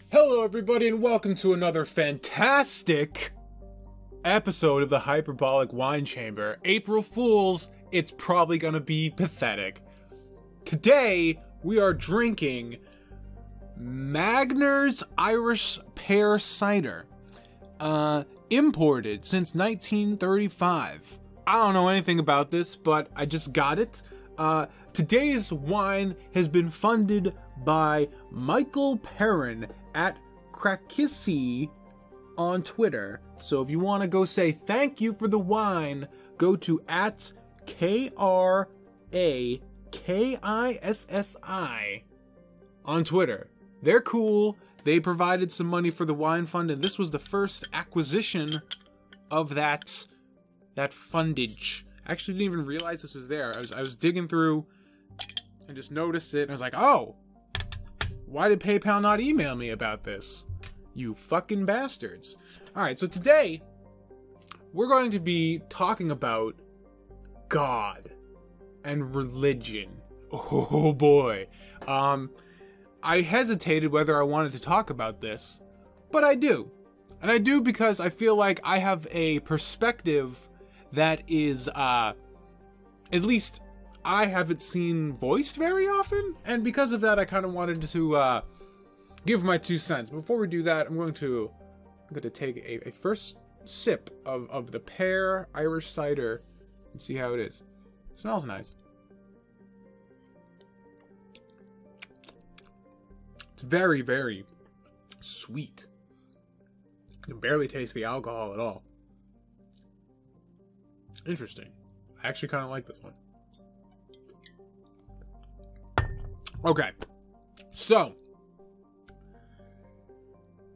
Hello everybody and welcome to another fantastic episode of the Hyperbolic Wine Chamber. April Fools, it's probably gonna be pathetic. Today, we are drinking Magner's Irish Pear Cider. Imported since 1935. I don't know anything about this, but I just got it. Today's wine has been funded by Michael Perrin at Krakissi on Twitter. So if you want to go say thank you for the wine, go to at KRAKISSI on Twitter. They're cool. They provided some money for the wine fund, and this was the first acquisition of that fundage. I actually didn't even realize this was there. I was digging through and just noticed it, and I was like, oh, why did PayPal not email me about this? You fucking bastards. Alright, so today, we're going to be talking about God and religion. Oh boy. I hesitated whether I wanted to talk about this, but I do. And I do because I feel like I have a perspective that is, at least I haven't seen voiced very often, and because of that I kind of wanted to give my 2 cents. Before we do that, I'm going to take a first sip of the pear Irish cider and see how it is. It smells nice. It's very, very sweet. You can barely taste the alcohol at all. Interesting. I actually kind of like this one. Okay. So,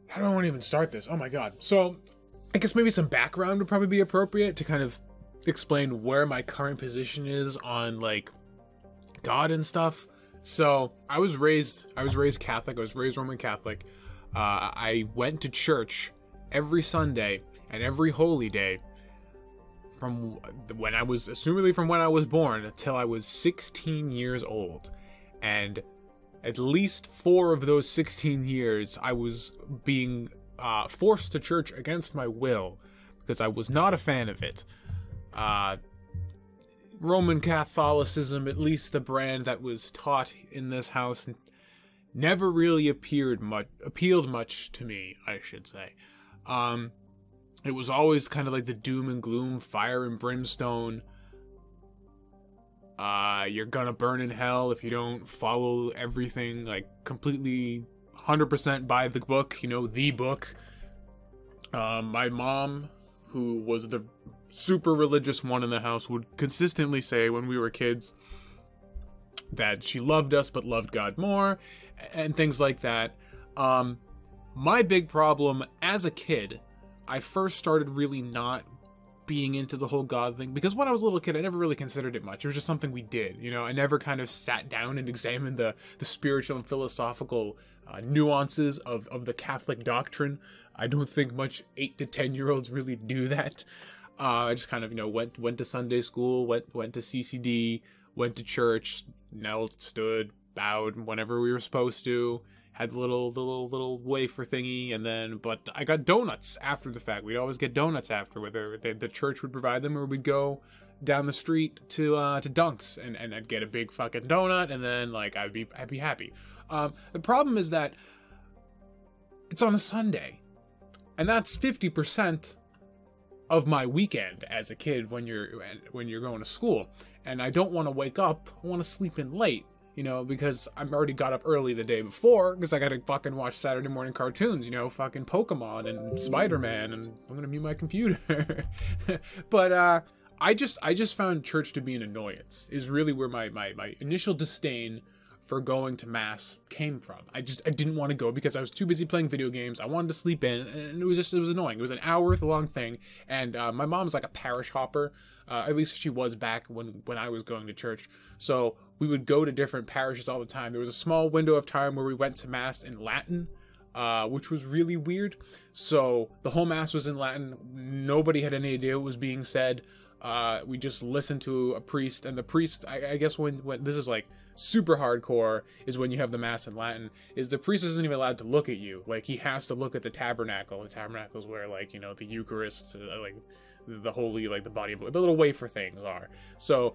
how do I want to even start this? Oh my god. So, I guess maybe some background would probably be appropriate to kind of explain where my current position is on, like, God and stuff. So, I was raised Catholic. I was raised Roman Catholic. I went to church every Sunday and every holy day from when I was born until I was 16 years old. And at least 4 of those 16 years, I was being forced to church against my will because I was not a fan of it. Roman Catholicism, at least the brand that was taught in this house, never really appealed much to me, I should say. It was always kind of like the doom and gloom, fire and brimstone. You're gonna burn in hell if you don't follow everything, like, completely 100% by the book, you know, the book. My mom, who was the super religious one in the house, would consistently say when we were kids that she loved us but loved God more, and things like that. My big problem as a kid, I first started really not being into the whole God thing, because when I was a little kid, I never really considered it much. It was just something we did, you know. I never kind of sat down and examined the spiritual and philosophical nuances of the Catholic doctrine. I don't think much 8 to 10-year-olds really do that. I just kind of, you know, went to Sunday school, went to CCD, went to church, knelt, stood, bowed whenever we were supposed to, had the little wafer thingy, and then, but I got donuts after the fact. We'd always get donuts after, whether the church would provide them or we'd go down the street to Dunk's and I'd get a big fucking donut, and then, like, I'd be happy. The problem is that it's on a Sunday, and that's 50% of my weekend as a kid when you're going to school, and I don't want to wake up. I want to sleep in late, you know, because I'm already got up early the day before because I gotta fucking watch Saturday morning cartoons, you know, fucking Pokemon and Spider-Man, and I'm gonna mute my computer. But I just found church to be an annoyance, is really where my initial disdain for going to mass came from. I didn't want to go because I was too busy playing video games. I wanted to sleep in, and it was annoying. It was an hour long thing, and my mom's like a parish hopper. At least she was back when I was going to church. So we would go to different parishes all the time. There was a small window of time where we went to mass in Latin, which was really weird. So the whole mass was in Latin. Nobody had any idea what was being said. We just listened to a priest, and the priest, I guess when this is like super hardcore is when you have the Mass in Latin, is the priest isn't even allowed to look at you. Like, he has to look at the tabernacle. The tabernacle is where, like, you know, the Eucharist, like, the holy, like, the body, the little wafer things are. So,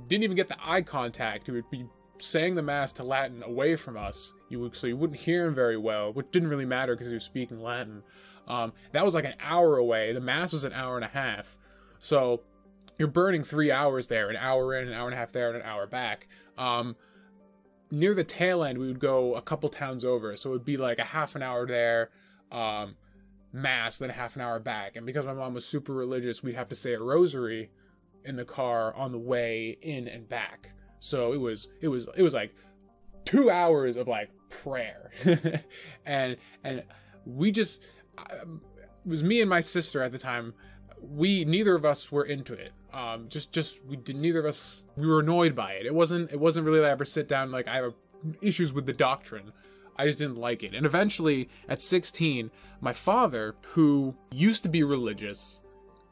didn't even get the eye contact. He would be saying the Mass to Latin away from us. So you wouldn't hear him very well, which didn't really matter because he was speaking Latin. That was like an hour away. The Mass was an hour and a half. So you're burning 3 hours there, an hour in, an hour and a half there, and an hour back. Near the tail end, we would go a couple towns over. So it would be like a half an hour there, Mass, then a half an hour back. And because my mom was super religious, we'd have to say a rosary in the car on the way in and back. So it was like 2 hours of like prayer. and we just, it was me and my sister at the time. Neither of us were into it. Neither of us, we were annoyed by it. It wasn't really that I ever sit down, like, I have issues with the doctrine. I just didn't like it. And eventually at 16, my father, who used to be religious,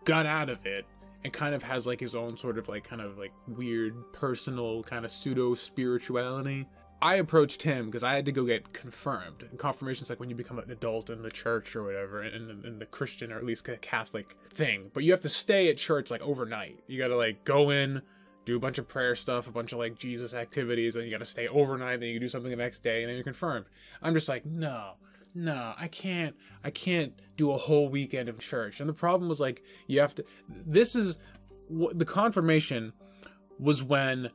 got out of it and kind of has like his own sort of like kind of like weird personal kind of pseudo spirituality. I approached him because I had to go get confirmed. And confirmation is like when you become an adult in the church or whatever, in the Christian or at least Catholic thing. But you have to stay at church like overnight. You got to like go in, do a bunch of prayer stuff, a bunch of like Jesus activities, and you got to stay overnight. Then you can do something the next day, and then you're confirmed. I'm just like, no, I can't do a whole weekend of church. And the problem was like, you have to, the confirmation was when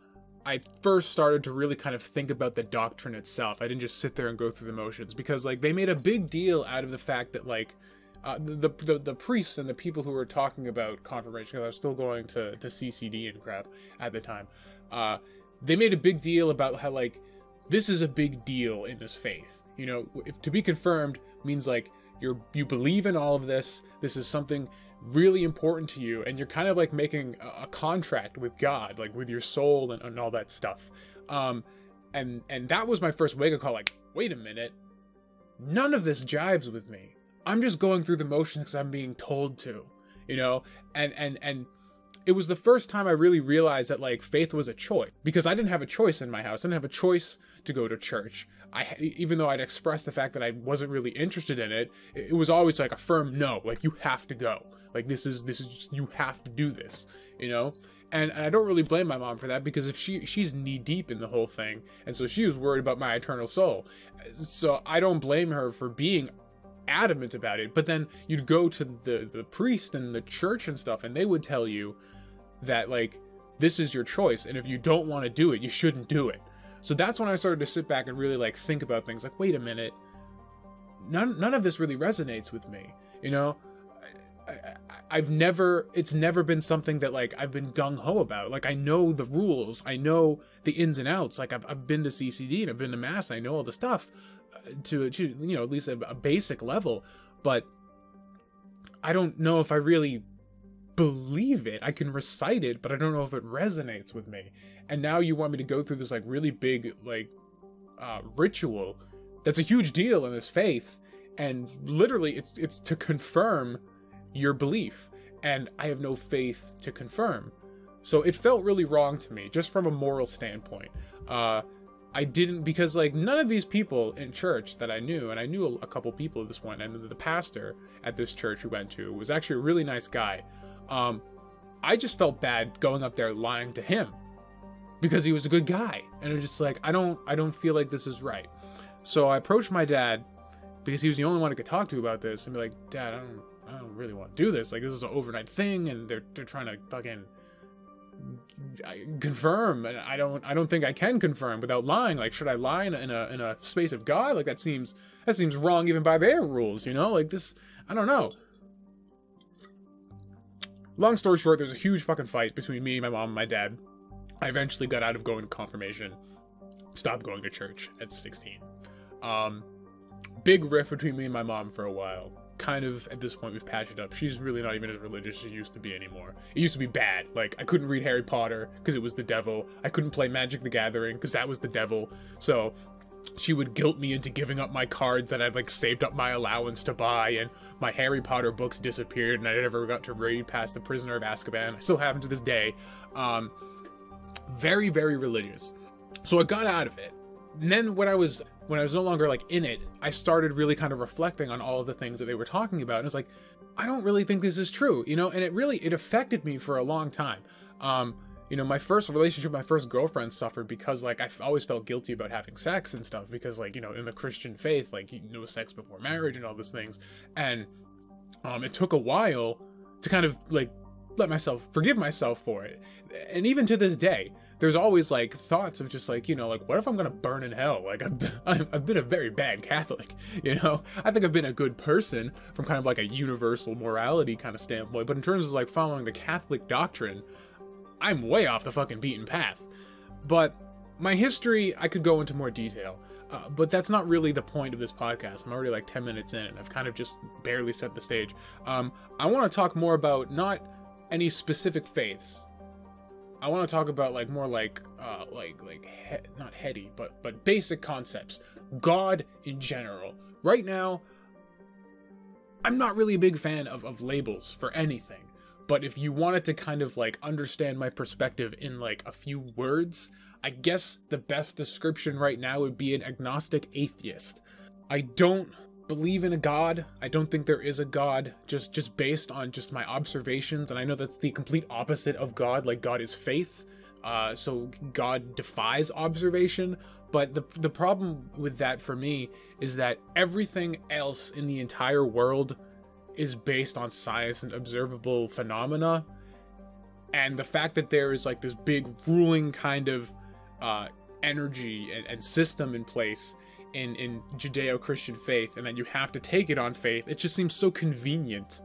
I first started to really kind of think about the doctrine itself. I didn't just sit there and go through the motions, because like they made a big deal out of the fact that like the priests and the people who were talking about confirmation, because I was still going to CCD and crap at the time, they made a big deal about how like this is a big deal in this faith. You know, if to be confirmed means like you believe in all of this. This is something really important to you, and you're kind of like making a contract with God, like with your soul and all that stuff. And that was my first wake-up call. Like, wait a minute, none of this jives with me. I'm just going through the motions because I'm being told to, you know. And it was the first time I really realized that like faith was a choice, because I didn't have a choice in my house. I didn't have a choice to go to church. Even though I'd expressed the fact that I wasn't really interested in it, it was always like a firm no. Like, you have to go. Like, this is just, you have to do this, you know. And I don't really blame my mom for that, because if she's knee deep in the whole thing, and so she was worried about my eternal soul. So I don't blame her for being adamant about it. But then you'd go to the priest and the church and stuff, and they would tell you that like this is your choice, and if you don't want to do it, you shouldn't do it. So that's when I started to sit back and really like think about things like, wait a minute, none of this really resonates with me, you know. It's never been something that like I've been gung-ho about. Like, I know the rules, I know the ins and outs. Like, I've been to CCD and I've been to Mass, and I know all the stuff to you know, at least a basic level, but I don't know if I really believe it. I can recite it, but I don't know if it resonates with me. And now you want me to go through this like really big like ritual that's a huge deal in this faith, and literally it's to confirm your belief, and I have no faith to confirm. So it felt really wrong to me, just from a moral standpoint. I didn't, because like none of these people in church that I knew, and I knew a couple people at this point, and the pastor at this church we went to was actually a really nice guy. I just felt bad going up there lying to him, because he was a good guy, and it was just like, I don't feel like this is right. So I approached my dad, because he was the only one I could talk to about this, and be like, Dad, I don't really want to do this. Like, this is an overnight thing, and they're trying to fucking confirm, and I don't think I can confirm without lying. Like, should I lie in a space of God? Like, that seems wrong even by their rules, you know? Like, this, I don't know. Long story short, there's a huge fucking fight between me, my mom, and my dad. I eventually got out of going to confirmation, stopped going to church at 16. Big rift between me and my mom for a while. Kind of, at this point, we've patched it up. She's really not even as religious as she used to be anymore. It used to be bad. Like, I couldn't read Harry Potter because it was the devil. I couldn't play Magic the Gathering because that was the devil. So she would guilt me into giving up my cards that I'd like saved up my allowance to buy, and my Harry Potter books disappeared, and I never got to read past The Prisoner of Azkaban. I still haven't to this day. Very, very religious. So I got out of it. And then when I was no longer like in it, I started really kind of reflecting on all of the things that they were talking about. And it's like, I don't really think this is true, you know? And it affected me for a long time. You know, my first relationship, my first girlfriend suffered because, like, I always felt guilty about having sex and stuff because, like, you know, in the Christian faith, like, no sex before marriage and all these things. And it took a while to kind of, like, forgive myself for it. And even to this day, there's always, like, thoughts of just, like, you know, like, what if I'm gonna burn in hell? Like, I've been a very bad Catholic, you know? I think I've been a good person from kind of, like, a universal morality kind of standpoint. But in terms of, like, following the Catholic doctrine, I'm way off the fucking beaten path. But my history, I could go into more detail. But that's not really the point of this podcast. I'm already like 10 minutes in and I've kind of just barely set the stage. I want to talk more about not any specific faiths. I want to talk about like more like not heady, but basic concepts. God in general. Right now, I'm not really a big fan of labels for anything. But if you wanted to kind of like understand my perspective in like a few words, I guess the best description right now would be an agnostic atheist. I don't believe in a god. I don't think there is a god, just based on just my observations. And I know that's the complete opposite of God. Like, God is faith. So God defies observation. But the problem with that for me is that everything else in the entire world is based on science and observable phenomena, and the fact that there is like this big ruling kind of energy and system in place in Judeo-Christian faith, and that you have to take it on faith, it just seems so convenient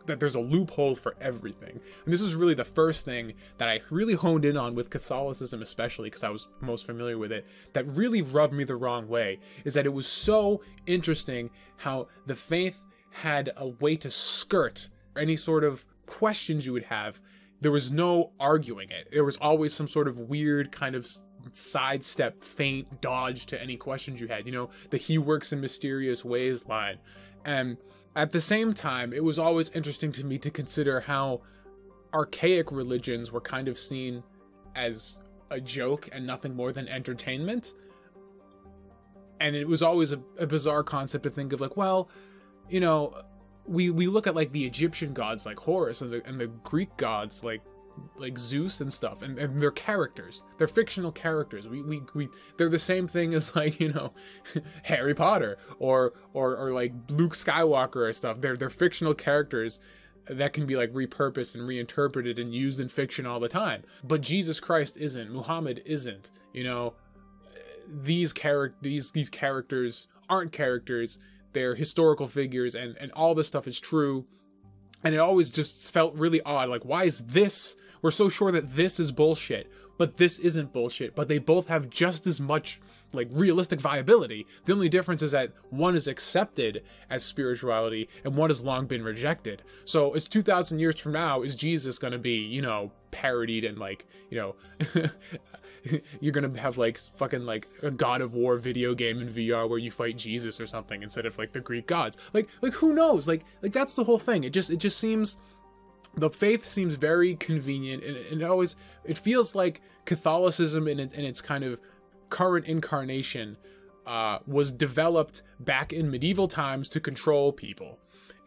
that there's a loophole for everything. And this is really the first thing that I really honed in on with Catholicism, especially because I was most familiar with it, that really rubbed me the wrong way, is that it was so interesting how the faith had a way to skirt any sort of questions you would have. There was no arguing it. There was always some sort of weird kind of sidestep, feint, dodge to any questions you had. You know, the "he works in mysterious ways" line. And at the same time, it was always interesting to me to consider how archaic religions were kind of seen as a joke and nothing more than entertainment. And it was always a bizarre concept to think of, like, well, you know, we look at like the Egyptian gods like Horus and the Greek gods like Zeus and stuff, and they're characters. They're fictional characters. They're the same thing as, like, you know, Harry Potter or like Luke Skywalker or stuff. They're fictional characters that can be like repurposed and reinterpreted and used in fiction all the time. But Jesus Christ isn't. Muhammad isn't. You know, these characters aren't characters. They're historical figures, and all this stuff is true. And it always just felt really odd. Like, why is this? We're so sure that this is bullshit, but this isn't bullshit. But they both have just as much, like, realistic viability. The only difference is that one is accepted as spirituality and one has long been rejected. So it's 2,000 years from now, is Jesus going to be, you know, parodied and, like, you know, you're gonna have like fucking like a God of War video game in VR where you fight Jesus or something instead of like the Greek gods. Like who knows? Like that's the whole thing. It just seems, the faith seems very convenient, and it feels like Catholicism in its kind of current incarnation was developed back in medieval times to control people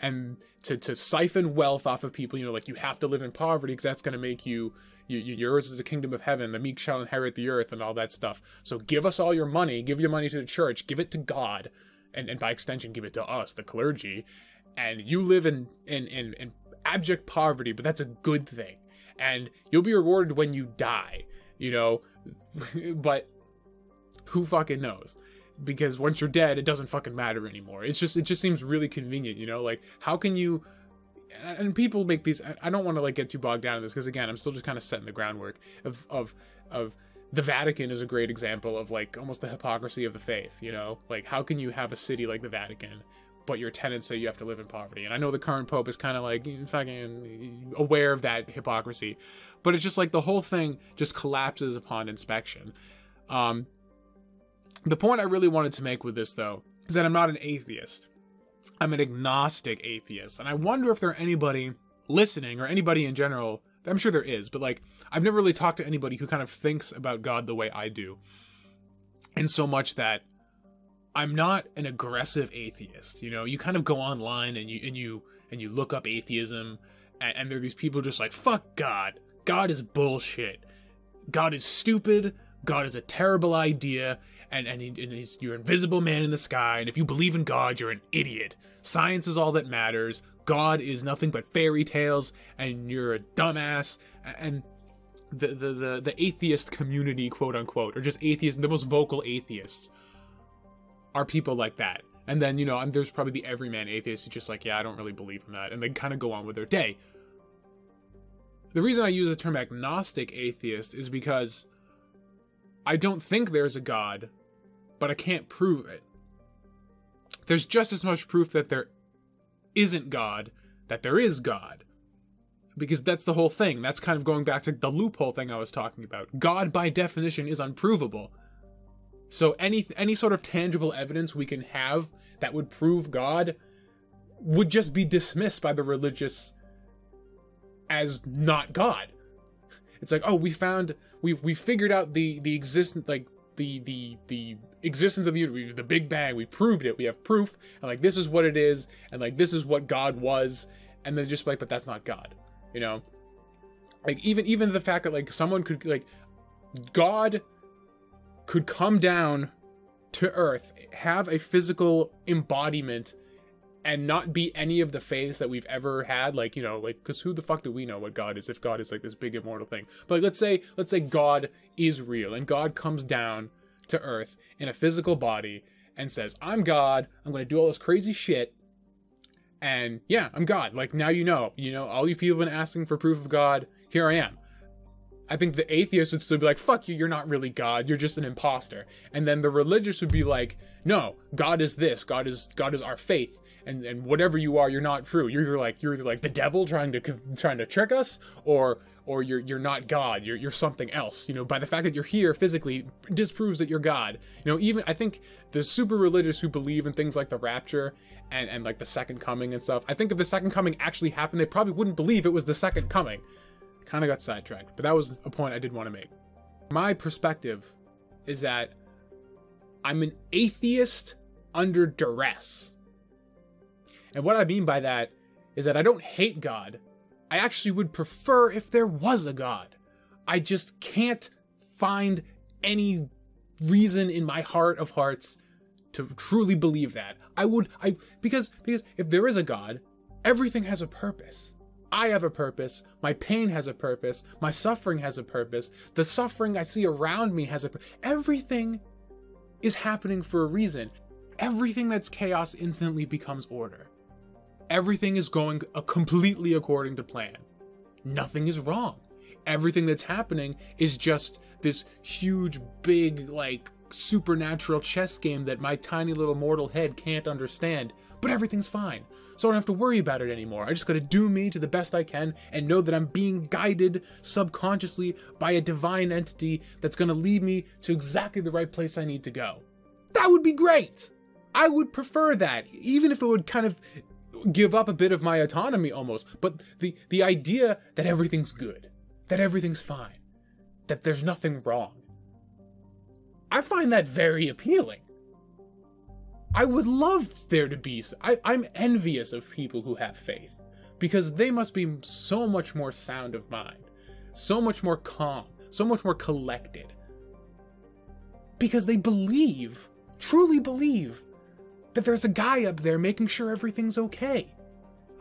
and to siphon wealth off of people. You know, like, you have to live in poverty because that's going to make yours is the kingdom of heaven, the meek shall inherit the earth, and all that stuff. So give us all your money, give your money to the church, give it to God, and by extension give it to us, the clergy, and you live in abject poverty, but that's a good thing, and you'll be rewarded when you die, you know. But who fucking knows? Because once you're dead, it doesn't fucking matter anymore. It just seems really convenient, you know. Like, how can you? And people make these. I don't want to like get too bogged down in this because, again, I'm still just kind of setting the groundwork of the Vatican is a great example of like almost the hypocrisy of the faith. You know, like, how can you have a city like the Vatican, but your tenants say you have to live in poverty? And I know the current pope is kind of like fucking aware of that hypocrisy, but it's just like the whole thing just collapses upon inspection. The point I really wanted to make with this, though, is that I'm not an atheist. I'm an agnostic atheist. And I wonder if there are anybody listening, or anybody in general, I'm sure there is, but like, I've never really talked to anybody who kind of thinks about God the way I do. And so much that I'm not an aggressive atheist. You know, you kind of go online and you look up atheism, and there are these people just like, fuck God. God is bullshit. God is stupid. God is a terrible idea. And he's your invisible man in the sky. And if you believe in God, you're an idiot. Science is all that matters. God is nothing but fairy tales, and you're a dumbass. And the atheist community, quote unquote, or just atheists, the most vocal atheists, are people like that. And then, you know, there's probably the everyman atheist who's just like, yeah, I don't really believe in that. And they kind of go on with their day. The reason I use the term agnostic atheist is because I don't think there's a God, but I can't prove it. There's just as much proof that there isn't God, that there is God. Because that's the whole thing. That's kind of going back to the loophole thing I was talking about. God, by definition, is unprovable. So any sort of tangible evidence we can have that would prove God would just be dismissed by the religious as not God. It's like, oh, we figured out the existence, like the existence of the Big Bang. We proved it. We have proof, and like this is what it is, and like this is what God was, and then just like, but that's not God, you know? Like even the fact that like someone could, like, God could come down to Earth, have a physical embodiment, and not be any of the faiths that we've ever had, like, you know, like, because who the fuck do we know what God is if God is like this big immortal thing? But like, let's say God is real, and God comes down to Earth in a physical body and says, I'm God, I'm going to do all this crazy shit, and yeah, I'm God. Like, now you know, all you people have been asking for proof of God, here I am. I think the atheist would still be like, fuck you, you're not really God, you're just an imposter. And then the religious would be like, no, God is this, God is our faith, and whatever you are, you're not true. You're either like the devil trying to trick us, or you're not God, you're something else. You know, by the fact that you're here physically disproves that you're God. You know, even I think the super religious who believe in things like the rapture and like the second coming and stuff, I think if the second coming actually happened, they probably wouldn't believe it was the second coming. Kind of got sidetracked, but that was a point I did want to make. My perspective is that I'm an atheist under duress. And what I mean by that is that I don't hate God. I actually would prefer if there was a God. I just can't find any reason in my heart of hearts to truly believe that. Because if there is a God, everything has a purpose. I have a purpose, my pain has a purpose, my suffering has a purpose, the suffering I see around me has a purpose. Everything is happening for a reason. Everything that's chaos instantly becomes order. Everything is going completely according to plan. Nothing is wrong. Everything that's happening is just this huge, big, like, supernatural chess game that my tiny little mortal head can't understand, but everything's fine. So I don't have to worry about it anymore. I just gotta do me to the best I can and know that I'm being guided subconsciously by a divine entity that's gonna lead me to exactly the right place I need to go. That would be great! I would prefer that, even if it would kind of give up a bit of my autonomy almost. But the idea that everything's good, that everything's fine, that there's nothing wrong, I find that very appealing. I would love there to be... I'm envious of people who have faith, because they must be so much more sound of mind, so much more calm, so much more collected. Because they believe, truly believe, that there's a guy up there making sure everything's okay.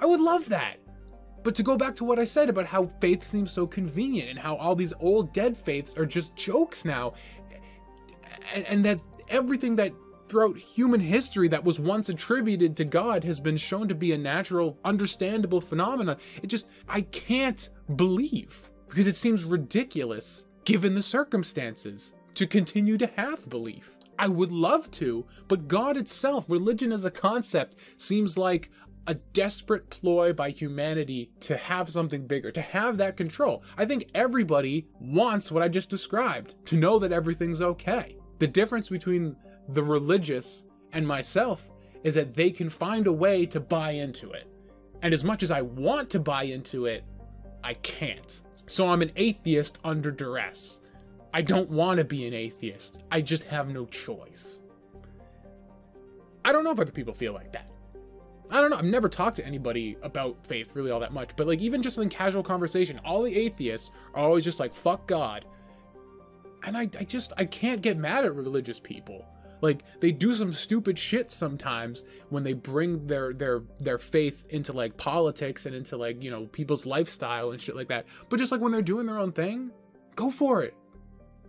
I would love that. But to go back to what I said about how faith seems so convenient and how all these old dead faiths are just jokes now, and that everything that throughout human history that was once attributed to God has been shown to be a natural, understandable phenomenon. I can't believe, because it seems ridiculous given the circumstances to continue to have belief. I would love to, but God itself, religion as a concept, seems like a desperate ploy by humanity to have something bigger, to have that control. I think everybody wants what I just described, to know that everything's okay. The difference between the religious and myself is that they can find a way to buy into it. And as much as I want to buy into it, I can't. So I'm an atheist under duress. I don't want to be an atheist. I just have no choice. I don't know if other people feel like that. I don't know. I've never talked to anybody about faith really all that much. But like even just in casual conversation, all the atheists are always just like, fuck God. And I can't get mad at religious people. Like, they do some stupid shit sometimes when they bring their faith into, like, politics and into, like, you know, people's lifestyle and shit like that. But just, like, when they're doing their own thing, go for it.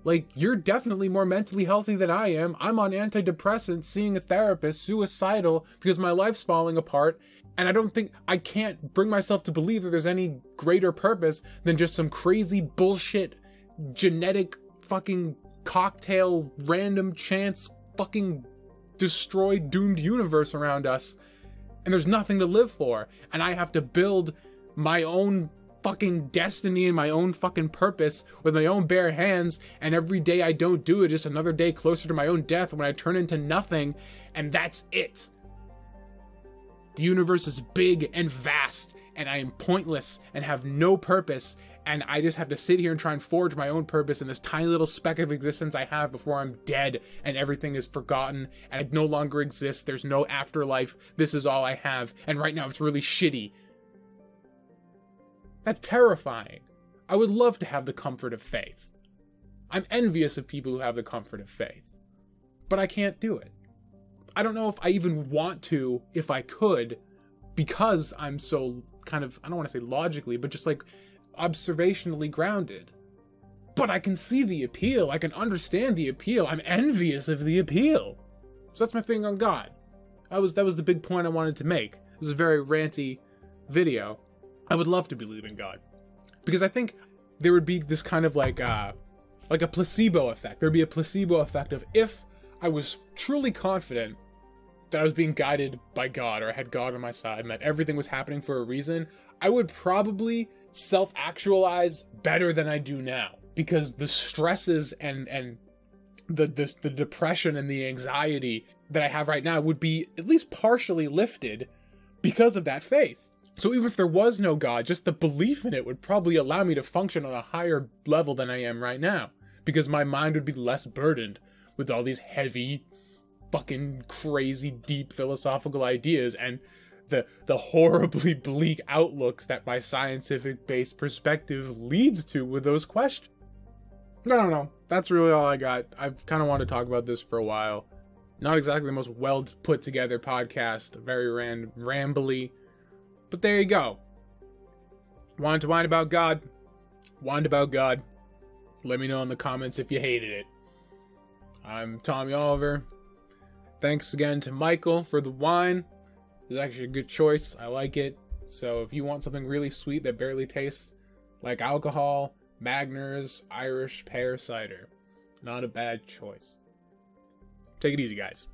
Like, you're definitely more mentally healthy than I am. I'm on antidepressants, seeing a therapist, suicidal, because my life's falling apart. And I can't bring myself to believe that there's any greater purpose than just some crazy bullshit, genetic, fucking cocktail, random chance, fucking destroyed, doomed universe around us, and there's nothing to live for, and I have to build my own fucking destiny and my own fucking purpose with my own bare hands, and every day I don't do it, just another day closer to my own death when I turn into nothing, and that's it. The universe is big and vast, and I am pointless and have no purpose, and I just have to sit here and try and forge my own purpose in this tiny little speck of existence I have before I'm dead and everything is forgotten and I no longer exist. There's no afterlife. This is all I have. And right now it's really shitty. That's terrifying. I would love to have the comfort of faith. I'm envious of people who have the comfort of faith. But I can't do it. I don't know if I even want to, if I could, because I'm so kind of, I don't want to say logically, but just like observationally grounded. But I can see the appeal. I can understand the appeal. I'm envious of the appeal. So that's my thing on God. That was the big point I wanted to make. This is a very ranty video. I would love to believe in God, because I think there would be this kind of like a placebo effect. There'd be a placebo effect of if I was truly confident that I was being guided by God, or I had God on my side and that everything was happening for a reason, I would probably self-actualize better than I do now, because the stresses and the depression and the anxiety that I have right now would be at least partially lifted because of that faith. So even if there was no God, just the belief in it would probably allow me to function on a higher level than I am right now, because my mind would be less burdened with all these heavy, fucking crazy, deep philosophical ideas and the horribly bleak outlooks that my scientific-based perspective leads to with those questions. I don't know. That's really all I got. I've kind of wanted to talk about this for a while. Not exactly the most well put together podcast, very rambly, but there you go. Wanted to whine about God. Whined about God. Let me know in the comments if you hated it. I'm Tommy Oliver. Thanks again to Michael for the wine. It's actually a good choice. I like it. So if you want something really sweet that barely tastes like alcohol, Magners Irish Pear Cider. Not a bad choice. Take it easy, guys.